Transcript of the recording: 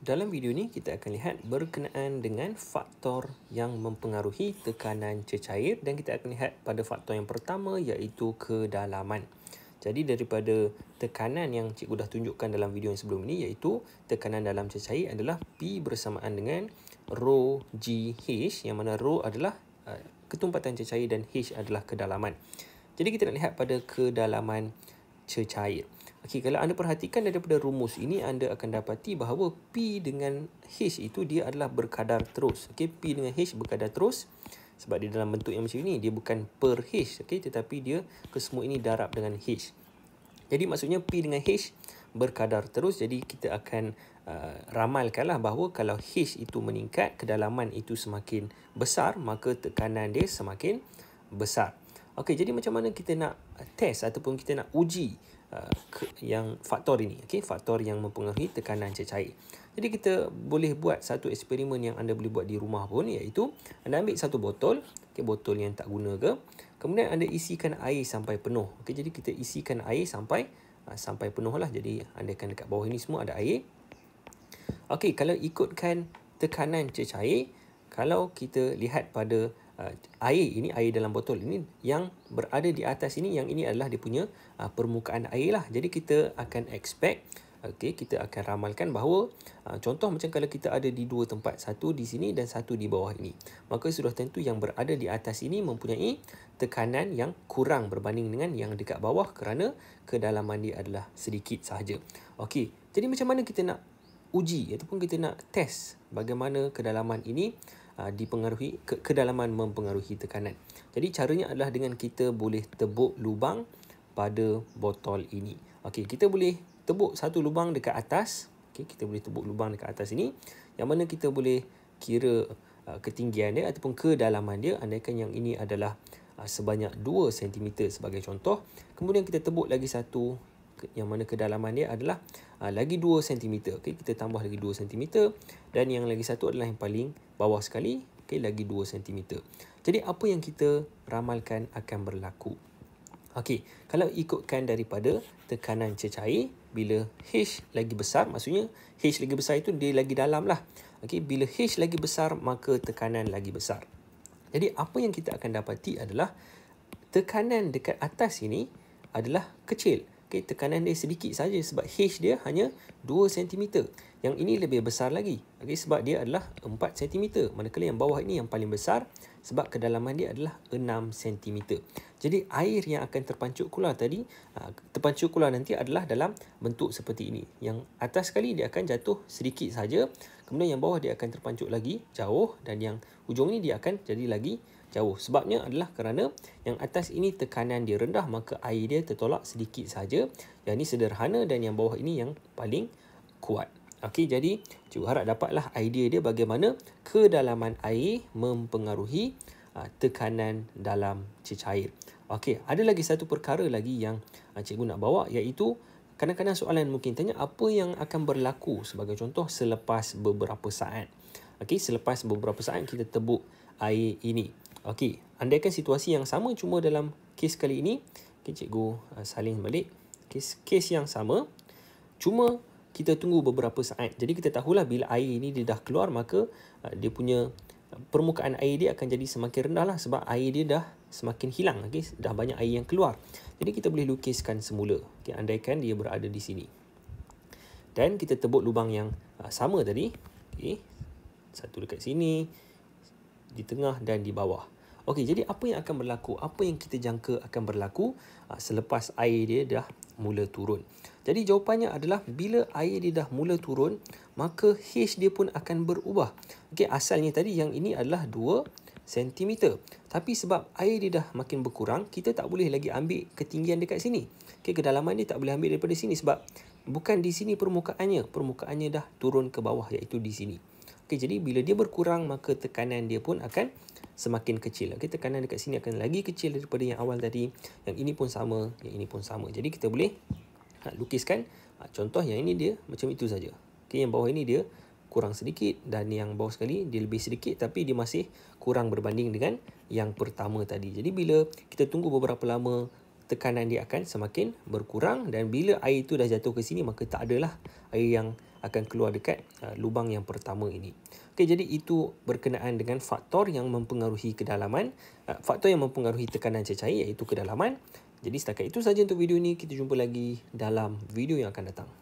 Dalam video ni kita akan lihat berkenaan dengan faktor yang mempengaruhi tekanan cecair dan kita akan lihat pada faktor yang pertama iaitu kedalaman. Jadi daripada tekanan yang cikgu dah tunjukkan dalam video yang sebelum ni iaitu tekanan dalam cecair adalah P bersamaan dengan rho GH yang mana rho adalah ketumpatan cecair dan H adalah kedalaman. Jadi kita nak lihat pada kedalaman cecair. Okey, kalau anda perhatikan daripada rumus ini, anda akan dapati bahawa P dengan H itu dia adalah berkadar terus. Okey, P dengan H berkadar terus sebab dia dalam bentuk yang macam ini. Dia bukan per H, okey, tetapi dia kesemua ini darab dengan H. Jadi maksudnya P dengan H berkadar terus. Jadi kita akan ramalkanlah bahawa kalau H itu meningkat, kedalaman itu semakin besar, maka tekanan dia semakin besar. Okey, jadi macam mana kita nak test ataupun kita nak uji yang faktor ini, okey, faktor yang mempengaruhi tekanan cecair. Jadi kita boleh buat satu eksperimen yang anda boleh buat di rumah pun, iaitu anda ambil satu botol, okey, botol yang tak guna ke, kemudian anda isikan air sampai penuh. Okey, jadi kita isikan air sampai penuh lah. Jadi anda akan dekat bawah ini semua ada air. Okey, kalau ikutkan tekanan cecair, kalau kita lihat pada air ini, air dalam botol ini yang berada di atas ini, yang ini adalah dia punya permukaan air lah. Jadi kita akan expect, okey, kita akan ramalkan bahawa contoh macam kalau kita ada di dua tempat, satu di sini dan satu di bawah ini, maka sudah tentu yang berada di atas ini mempunyai tekanan yang kurang berbanding dengan yang dekat bawah kerana kedalaman dia adalah sedikit sahaja. Okey, jadi macam mana kita nak uji ataupun kita nak test bagaimana kedalaman ini dipengaruhi, kedalaman mempengaruhi tekanan. Jadi caranya adalah dengan kita boleh tebuk lubang pada botol ini. Okey, kita boleh tebuk satu lubang dekat atas. Okey, kita boleh tebuk lubang dekat atas ini yang mana kita boleh kira ketinggian dia ataupun kedalaman dia. Andaikan yang ini adalah sebanyak 2 cm sebagai contoh. Kemudian kita tebuk lagi satu yang mana kedalaman dia adalah lagi 2 cm. Okey, kita tambah lagi 2 cm dan yang lagi satu adalah yang paling bawah sekali, okey, lagi 2 cm. Jadi apa yang kita ramalkan akan berlaku? Okey, kalau ikutkan daripada tekanan cecair, bila H lagi besar, maksudnya H lagi besar itu dia lagi dalam lah. Okey, bila H lagi besar maka tekanan lagi besar. Jadi apa yang kita akan dapati adalah tekanan dekat atas ini adalah kecil. Okay, tekanan dia sedikit saja sebab H dia hanya 2 cm. Yang ini lebih besar lagi. Okay, sebab dia adalah 4 cm. Manakala yang bawah ini yang paling besar sebab kedalaman dia adalah 6 cm. Jadi air yang akan terpancuk keluar tadi, terpancuk keluar nanti adalah dalam bentuk seperti ini. Yang atas sekali dia akan jatuh sedikit saja. Kemudian yang bawah dia akan terpancuk lagi jauh dan yang hujung ni dia akan jadi lagi jauh. Sebabnya adalah kerana yang atas ini tekanan dia rendah, maka air dia tertolak sedikit saja. Yang ini sederhana dan yang bawah ini yang paling kuat. Okey, jadi cikgu harap dapatlah idea dia bagaimana kedalaman air mempengaruhi tekanan dalam cecair. Okey, ada lagi satu perkara lagi yang cikgu nak bawa, iaitu kadang-kadang soalan mungkin tanya apa yang akan berlaku sebagai contoh selepas beberapa saat. Okey, selepas beberapa saat kita tebuk air ini. Okey, andaikan situasi yang sama cuma dalam kes kali ini, okay, cikgu salin balik. Kes yang sama, cuma kita tunggu beberapa saat. Jadi kita tahulah bila air ini dia dah keluar, maka dia punya permukaan air dia akan jadi semakin rendah lah sebab air dia dah semakin hilang. Okay, dah banyak air yang keluar. Jadi kita boleh lukiskan semula. Okay, andaikan dia berada di sini. Dan kita tebuk lubang yang sama tadi. Okay, satu dekat sini, di tengah dan di bawah. Okey, jadi apa yang akan berlaku? Apa yang kita jangka akan berlaku selepas air dia dah mula turun? Jadi jawapannya adalah bila air dia dah mula turun, maka H dia pun akan berubah. Okey, asalnya tadi yang ini adalah 2 cm. Tapi sebab air dia dah makin berkurang, kita tak boleh lagi ambil ketinggian dekat sini. Okey, kedalaman dia tak boleh ambil daripada sini sebab bukan di sini permukaannya. Permukaannya dah turun ke bawah, iaitu di sini. Okay, jadi bila dia berkurang, maka tekanan dia pun akan semakin kecil. Okay, tekanan dekat sini akan lagi kecil daripada yang awal tadi. Yang ini pun sama, yang ini pun sama. Jadi kita boleh lukiskan contoh yang ini dia macam itu saja. Okay, yang bawah ini dia kurang sedikit dan yang bawah sekali dia lebih sedikit tapi dia masih kurang berbanding dengan yang pertama tadi. Jadi bila kita tunggu beberapa lama, tekanan dia akan semakin berkurang dan bila air itu dah jatuh ke sini, maka tak adalah air yang akan keluar dekat lubang yang pertama ini. Okey, jadi itu berkenaan dengan faktor yang mempengaruhi kedalaman, faktor yang mempengaruhi tekanan cecair iaitu kedalaman. Jadi setakat itu saja untuk video ini. Kita jumpa lagi dalam video yang akan datang.